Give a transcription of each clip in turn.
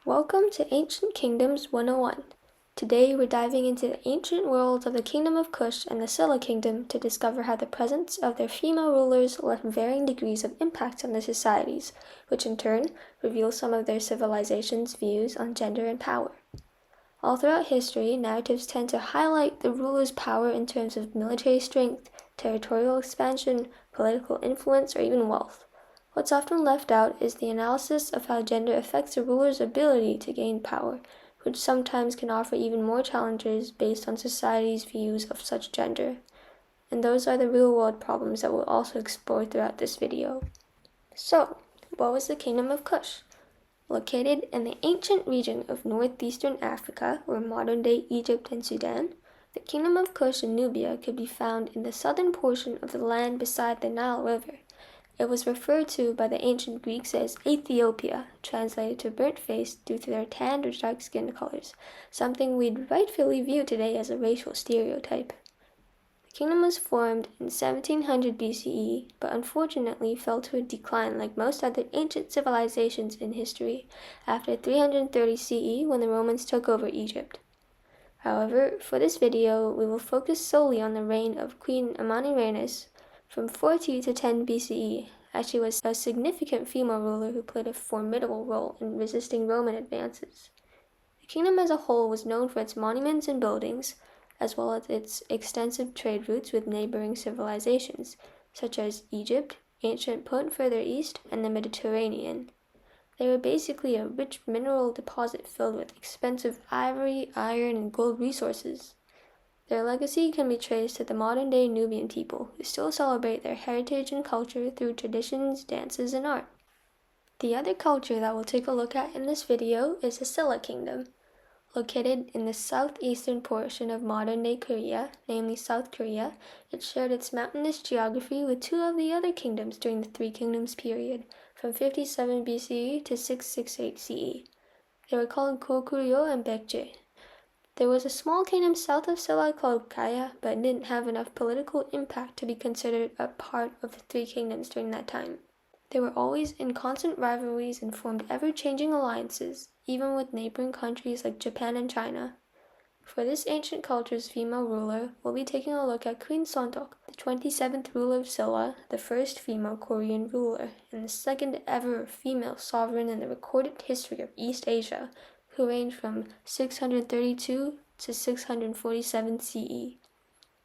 Welcome to Ancient Kingdoms 101. Today we're diving into the ancient worlds of the Kingdom of Kush and the Silla Kingdom to discover how the presence of their female rulers left varying degrees of impact on their societies, which in turn reveals some of their civilization's views on gender and power. All throughout history, narratives tend to highlight the ruler's power in terms of military strength, territorial expansion, political influence, or even wealth. What's often left out is the analysis of how gender affects a ruler's ability to gain power, which sometimes can offer even more challenges based on society's views of such gender. And those are the real-world problems that we'll also explore throughout this video. So, what was the Kingdom of Kush? Located in the ancient region of northeastern Africa, or modern-day Egypt and Sudan, the Kingdom of Kush in Nubia could be found in the southern portion of the land beside the Nile River. It was referred to by the ancient Greeks as Ethiopia, translated to burnt face due to their tanned or dark skin colors, something we'd rightfully view today as a racial stereotype. The kingdom was formed in 1700 BCE, but unfortunately fell to a decline like most other ancient civilizations in history after 330 CE when the Romans took over Egypt. However, for this video, we will focus solely on the reign of Queen Amanirenas from 40 to 10 BCE, as she was a significant female ruler who played a formidable role in resisting Roman advances. The kingdom as a whole was known for its monuments and buildings, as well as its extensive trade routes with neighboring civilizations, such as Egypt, ancient Punt further east, and the Mediterranean. They were basically a rich mineral deposit filled with expensive ivory, iron, and gold resources. Their legacy can be traced to the modern-day Nubian people, who still celebrate their heritage and culture through traditions, dances, and art. The other culture that we'll take a look at in this video is the Silla Kingdom. Located in the southeastern portion of modern-day Korea, namely South Korea, it shared its mountainous geography with two of the other kingdoms during the Three Kingdoms period, from 57 BCE to 668 CE. They were called Goguryeo and Baekje. There was a small kingdom south of Silla called Gaya, but it didn't have enough political impact to be considered a part of the Three Kingdoms during that time. They were always in constant rivalries and formed ever-changing alliances, even with neighboring countries like Japan and China. For this ancient culture's female ruler, we'll be taking a look at Queen Seondeok, the 27th ruler of Silla, the first female Korean ruler, and the second ever female sovereign in the recorded history of East Asia, who reigned from 632 to 647 CE.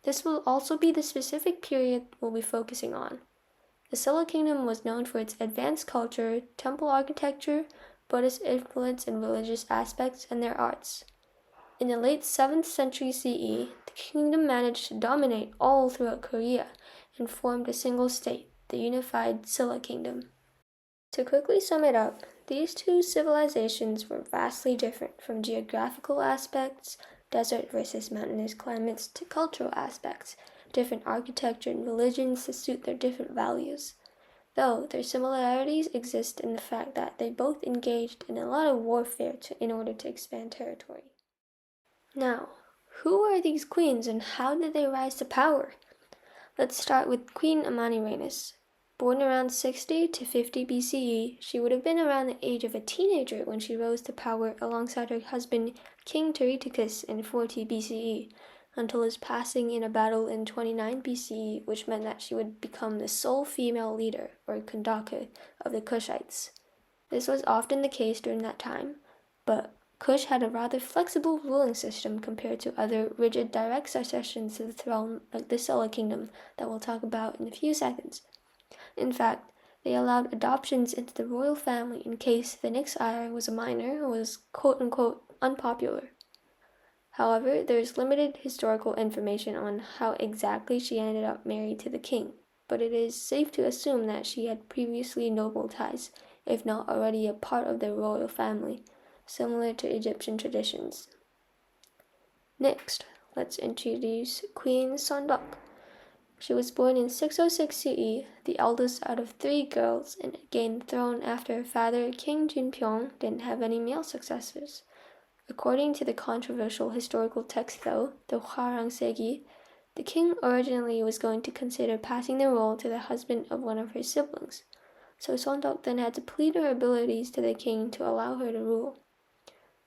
This will also be the specific period we'll be focusing on. The Silla Kingdom was known for its advanced culture, temple architecture, Buddhist influence in religious aspects, and their arts. In the late 7th century CE, the kingdom managed to dominate all throughout Korea and formed a single state, the unified Silla Kingdom. To quickly sum it up, these two civilizations were vastly different from geographical aspects, desert versus mountainous climates, to cultural aspects, different architecture and religions to suit their different values. Though their similarities exist in the fact that they both engaged in a lot of warfare in order to expand territory. Now, who are these queens and how did they rise to power? Let's start with Queen Amanirenas. Born around 60 to 50 BCE, she would have been around the age of a teenager when she rose to power alongside her husband King Tereticus in 40 BCE, until his passing in a battle in 29 BCE, which meant that she would become the sole female leader, or Kandake, of the Kushites. This was often the case during that time, but Kush had a rather flexible ruling system compared to other rigid direct successions to the throne like the Silla Kingdom that we'll talk about in a few seconds. In fact, they allowed adoptions into the royal family in case the next heir was a minor or was quote-unquote unpopular. However, there is limited historical information on how exactly she ended up married to the king, but it is safe to assume that she had previously noble ties, if not already a part of the royal family, similar to Egyptian traditions. Next, let's introduce Queen Seondeok. She was born in 606 CE, the eldest out of 3 girls, and gained the throne after her father, King Junpyong, didn't have any male successors. According to the controversial historical text, though, the Hwarang-segi, the king originally was going to consider passing the role to the husband of one of her siblings, so Seondeok then had to plead her abilities to the king to allow her to rule.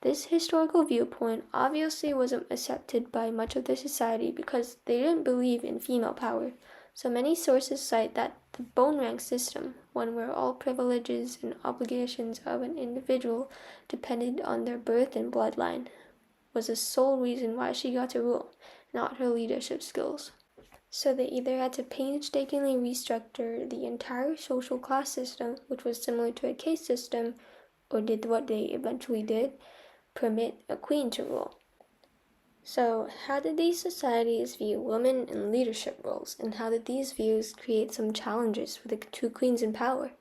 This historical viewpoint obviously wasn't accepted by much of the society because they didn't believe in female power, so many sources cite that the bone rank system, one where all privileges and obligations of an individual depended on their birth and bloodline, was the sole reason why she got to rule, not her leadership skills. So they either had to painstakingly restructure the entire social class system, which was similar to a caste system, or did what they eventually did, permit a queen to rule. So, how did these societies view women in leadership roles, and how did these views create some challenges for the two queens in power?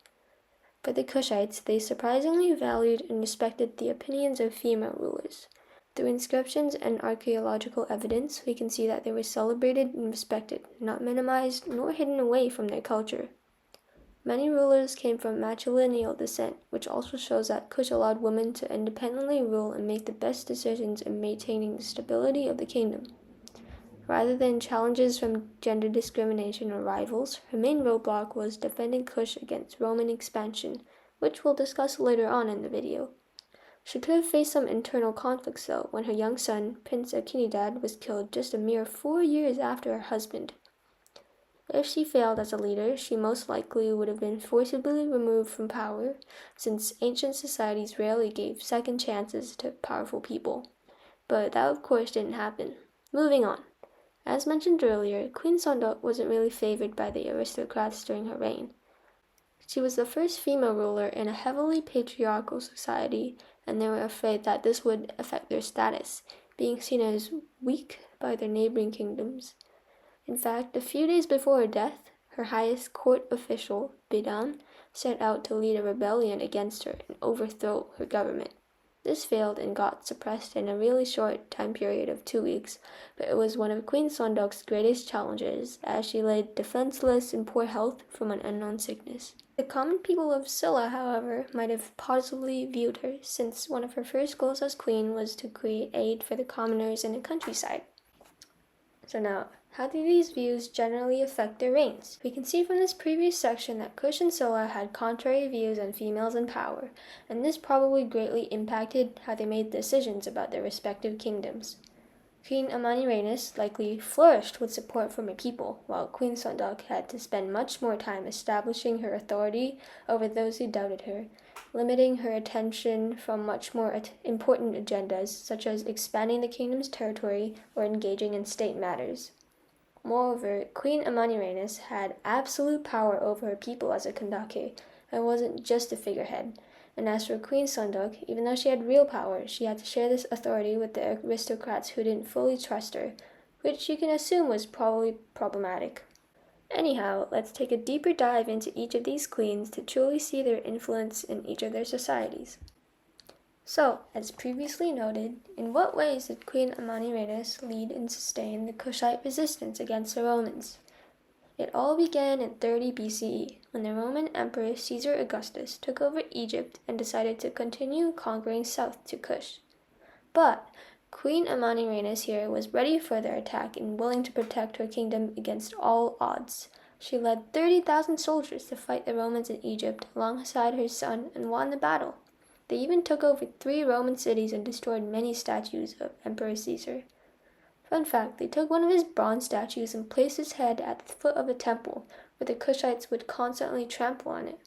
For the Kushites, they surprisingly valued and respected the opinions of female rulers. Through inscriptions and archaeological evidence, we can see that they were celebrated and respected, not minimized nor hidden away from their culture. Many rulers came from matrilineal descent, which also shows that Kush allowed women to independently rule and make the best decisions in maintaining the stability of the kingdom. Rather than challenges from gender discrimination or rivals, her main roadblock was defending Kush against Roman expansion, which we'll discuss later on in the video. She could have faced some internal conflicts though, when her young son, Prince Akinidad, was killed just a mere 4 years after her husband. If she failed as a leader, she most likely would have been forcibly removed from power, since ancient societies rarely gave second chances to powerful people. But that of course didn't happen. Moving on. As mentioned earlier, Queen Seondeok wasn't really favored by the aristocrats during her reign. She was the first female ruler in a heavily patriarchal society, and they were afraid that this would affect their status, being seen as weak by their neighboring kingdoms. In fact, a few days before her death, her highest court official, Bidam, set out to lead a rebellion against her and overthrow her government. This failed and got suppressed in a really short time period of 2 weeks, but it was one of Queen Seondok's greatest challenges, as she lay defenseless in poor health from an unknown sickness. The common people of Silla, however, might have positively viewed her, since one of her first goals as queen was to create aid for the commoners in the countryside. So now, how do these views generally affect their reigns? We can see from this previous section that Kush and Silla had contrary views on females in power, and this probably greatly impacted how they made decisions about their respective kingdoms. Queen Amanirenas likely flourished with support from her people, while Queen Seondeok had to spend much more time establishing her authority over those who doubted her, limiting her attention from much more important agendas, such as expanding the kingdom's territory or engaging in state matters. Moreover, Queen Amanirenas had absolute power over her people as a kandake, and wasn't just a figurehead. And as for Queen Seondeok, even though she had real power, she had to share this authority with the aristocrats who didn't fully trust her, which you can assume was probably problematic. Anyhow, let's take a deeper dive into each of these queens to truly see their influence in each of their societies. So, as previously noted, in what ways did Queen Amanirenas lead and sustain the Kushite resistance against the Romans? It all began in 30 BCE, when the Roman Emperor Caesar Augustus took over Egypt and decided to continue conquering south to Kush. But Queen Amanirenas here was ready for their attack and willing to protect her kingdom against all odds. She led 30,000 soldiers to fight the Romans in Egypt alongside her son and won the battle. They even took over 3 Roman cities and destroyed many statues of Emperor Caesar. Fun fact, they took one of his bronze statues and placed his head at the foot of a temple, where the Kushites would constantly trample on it.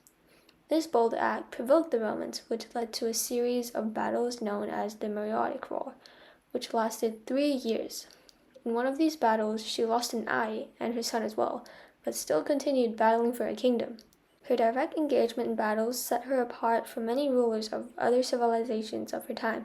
This bold act provoked the Romans, which led to a series of battles known as the Meroitic War, which lasted 3 years. In one of these battles, she lost an eye, and her son as well, but still continued battling for her kingdom. Her direct engagement in battles set her apart from many rulers of other civilizations of her time.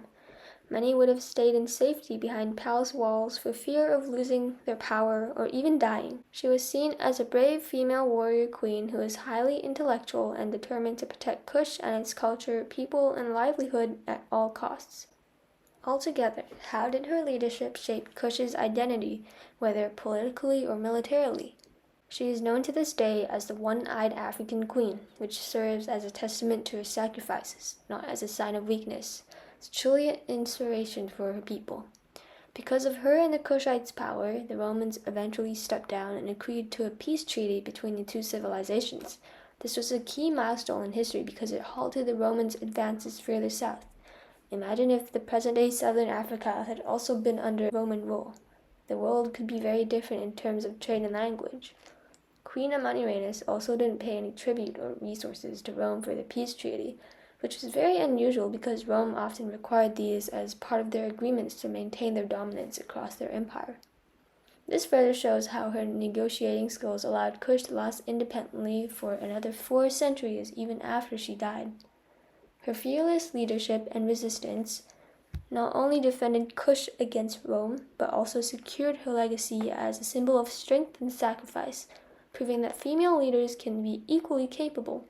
Many would have stayed in safety behind palace walls for fear of losing their power or even dying. She was seen as a brave female warrior queen who was highly intellectual and determined to protect Kush and its culture, people, and livelihood at all costs. Altogether, how did her leadership shape Kush's identity, whether politically or militarily? She is known to this day as the one-eyed African queen, which serves as a testament to her sacrifices, not as a sign of weakness. It's truly an inspiration for her people. Because of her and the Kushites' power, the Romans eventually stepped down and agreed to a peace treaty between the two civilizations. This was a key milestone in history because it halted the Romans' advances further south. Imagine if the present-day Southern Africa had also been under Roman rule. The world could be very different in terms of trade and language. Queen Amanirenas also didn't pay any tribute or resources to Rome for the peace treaty, which was very unusual because Rome often required these as part of their agreements to maintain their dominance across their empire. This further shows how her negotiating skills allowed Kush to last independently for another 4 centuries even after she died. Her fearless leadership and resistance not only defended Kush against Rome, but also secured her legacy as a symbol of strength and sacrifice, proving that female leaders can be equally capable.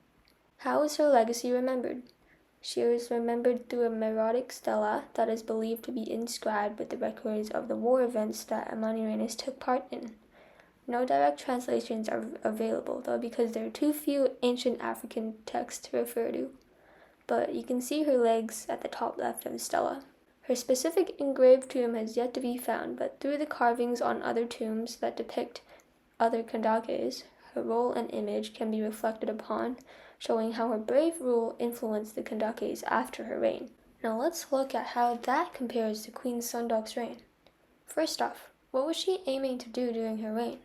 How is her legacy remembered? She is remembered through a Meroitic stela that is believed to be inscribed with the records of the war events that Amanirenas took part in. No direct translations are available, though, because there are too few ancient African texts to refer to. But you can see her legs at the top left of the stela. Her specific engraved tomb has yet to be found, but through the carvings on other tombs that depict other Kandakes, her role and image can be reflected upon, showing how her brave rule influenced the Kandakes after her reign. Now let's look at how that compares to Queen Seondeok's reign. First off, what was she aiming to do during her reign?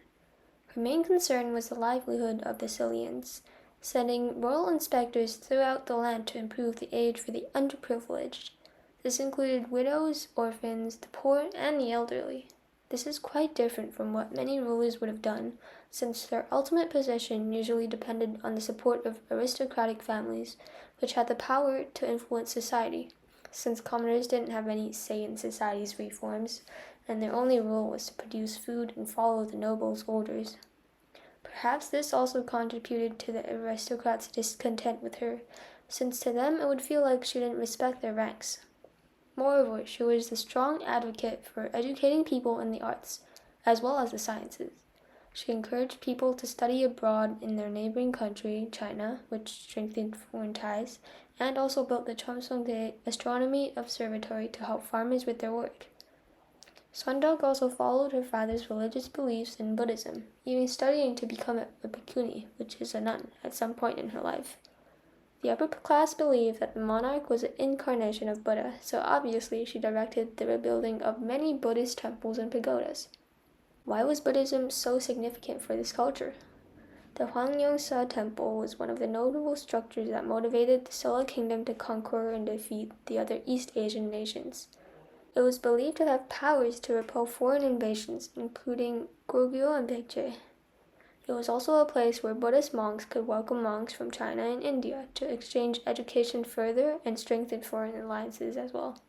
Her main concern was the livelihood of the Silians, sending royal inspectors throughout the land to improve the age for the underprivileged. This included widows, orphans, the poor, and the elderly. This is quite different from what many rulers would have done, since their ultimate position usually depended on the support of aristocratic families, which had the power to influence society, since commoners didn't have any say in society's reforms, and their only role was to produce food and follow the nobles' orders. Perhaps this also contributed to the aristocrats' discontent with her, since to them it would feel like she didn't respect their ranks. Moreover, she was a strong advocate for educating people in the arts, as well as the sciences. She encouraged people to study abroad in their neighboring country, China, which strengthened foreign ties, and also built the Seondeok Astronomy Observatory to help farmers with their work. Seondeok also followed her father's religious beliefs in Buddhism, even studying to become a bhikkhuni, which is a nun, at some point in her life. The upper class believed that the monarch was an incarnation of Buddha, so obviously she directed the rebuilding of many Buddhist temples and pagodas. Why was Buddhism so significant for this culture? The Hwangryongsa Temple was one of the notable structures that motivated the Silla kingdom to conquer and defeat the other East Asian nations. It was believed to have powers to repel foreign invasions, including Goryeo and Baekje. It was also a place where Buddhist monks could welcome monks from China and India to exchange education further and strengthen foreign alliances as well.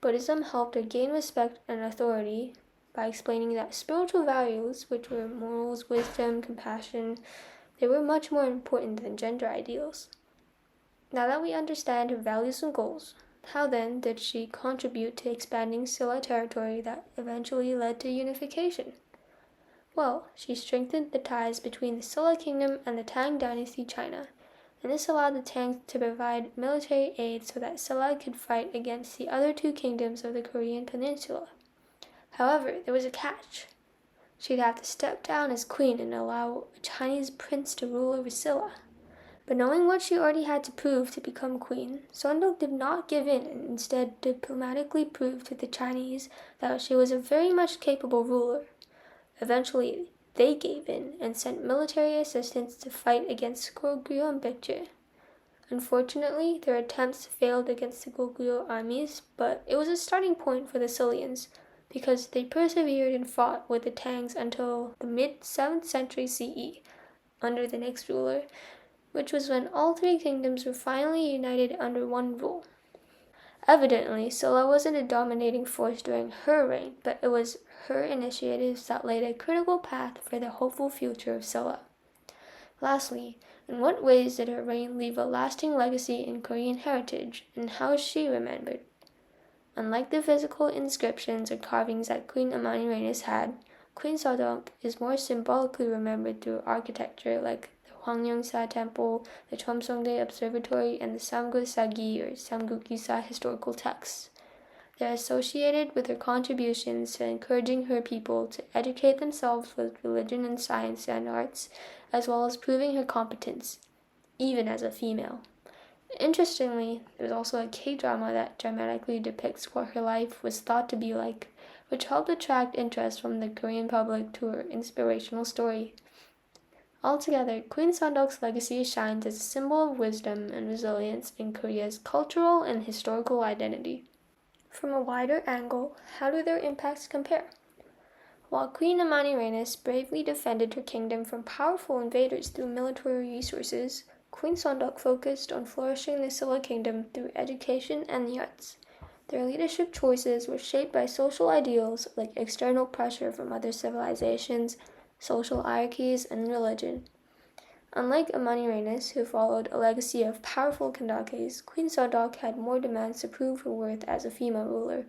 Buddhism helped her gain respect and authority by explaining that spiritual values, which were morals, wisdom, compassion, they were much more important than gender ideals. Now that we understand her values and goals, how then did she contribute to expanding Silla territory that eventually led to unification? Well, she strengthened the ties between the Silla kingdom and the Tang dynasty China, and this allowed the Tangs to provide military aid so that Silla could fight against the other 2 kingdoms of the Korean peninsula. However, there was a catch. She'd have to step down as queen and allow a Chinese prince to rule over Silla. But knowing what she already had to prove to become queen, Seondeok did not give in and instead diplomatically proved to the Chinese that she was a very much capable ruler. Eventually, they gave in and sent military assistance to fight against Goryeo and Baekje. Unfortunately, their attempts failed against the Goryeo armies, but it was a starting point for the Silians, because they persevered and fought with the Tangs until the mid-7th century CE, under the next ruler, which was when all 3 kingdoms were finally united under one rule. Evidently, Silla wasn't a dominating force during her reign, but it was her initiatives that laid a critical path for the hopeful future of Silla. Lastly, in what ways did her reign leave a lasting legacy in Korean heritage, and how is she remembered? Unlike the physical inscriptions or carvings that Queen Amanirenas had, Queen Seondeok is more symbolically remembered through architecture like the Hwangryongsa Temple, the Seondeok Observatory, and the Samguk-sagi or Samguk-gisa historical texts. They're associated with her contributions to encouraging her people to educate themselves with religion and science and arts, as well as proving her competence, even as a female. Interestingly, there's also a K-drama that dramatically depicts what her life was thought to be like, which helped attract interest from the Korean public to her inspirational story. Altogether, Queen Seondeok's legacy shines as a symbol of wisdom and resilience in Korea's cultural and historical identity. From a wider angle, how do their impacts compare? While Queen Amanirenas bravely defended her kingdom from powerful invaders through military resources, Queen Seondeok focused on flourishing the Silla kingdom through education and the arts. Their leadership choices were shaped by social ideals like external pressure from other civilizations, social hierarchies, and religion. Unlike Amanirenas, who followed a legacy of powerful kandakes, Queen Seondeok had more demands to prove her worth as a female ruler,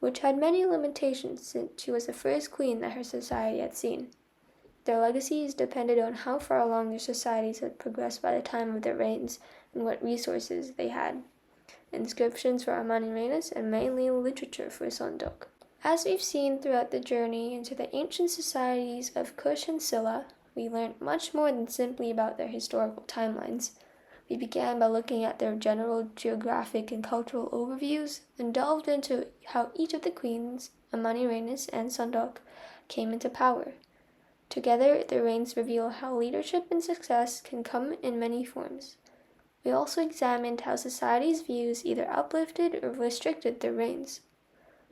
which had many limitations since she was the first queen that her society had seen. Their legacies depended on how far along their societies had progressed by the time of their reigns and what resources they had. Inscriptions for Amanirenas and mainly literature for Seondeok. As we've seen throughout the journey into the ancient societies of Kush and Silla, we learned much more than simply about their historical timelines. We began by looking at their general geographic and cultural overviews, and delved into how each of the queens, Amanirenas and Seondeok, came into power. Together, their reigns reveal how leadership and success can come in many forms. We also examined how society's views either uplifted or restricted their reigns.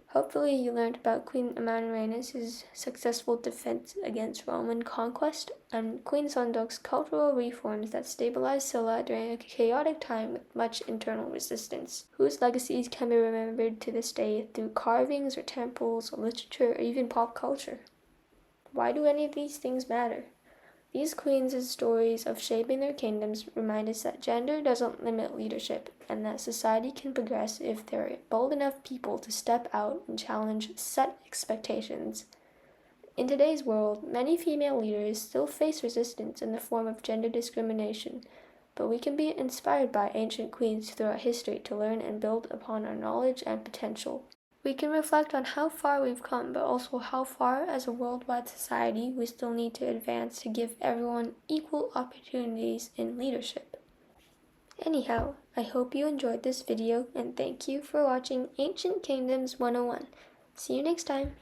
Hopefully you learned about Queen Amanirenas' successful defense against Roman conquest and Queen Seondeok's cultural reforms that stabilized Silla during a chaotic time with much internal resistance, whose legacies can be remembered to this day through carvings or temples or literature or even pop culture. Why do any of these things matter? These queens' stories of shaping their kingdoms remind us that gender doesn't limit leadership, and that society can progress if there are bold enough people to step out and challenge set expectations. In today's world, many female leaders still face resistance in the form of gender discrimination, but we can be inspired by ancient queens throughout history to learn and build upon our knowledge and potential. We can reflect on how far we've come, but also how far, as a worldwide society, we still need to advance to give everyone equal opportunities in leadership. Anyhow, I hope you enjoyed this video, and thank you for watching Ancient Kingdoms 101. See you next time!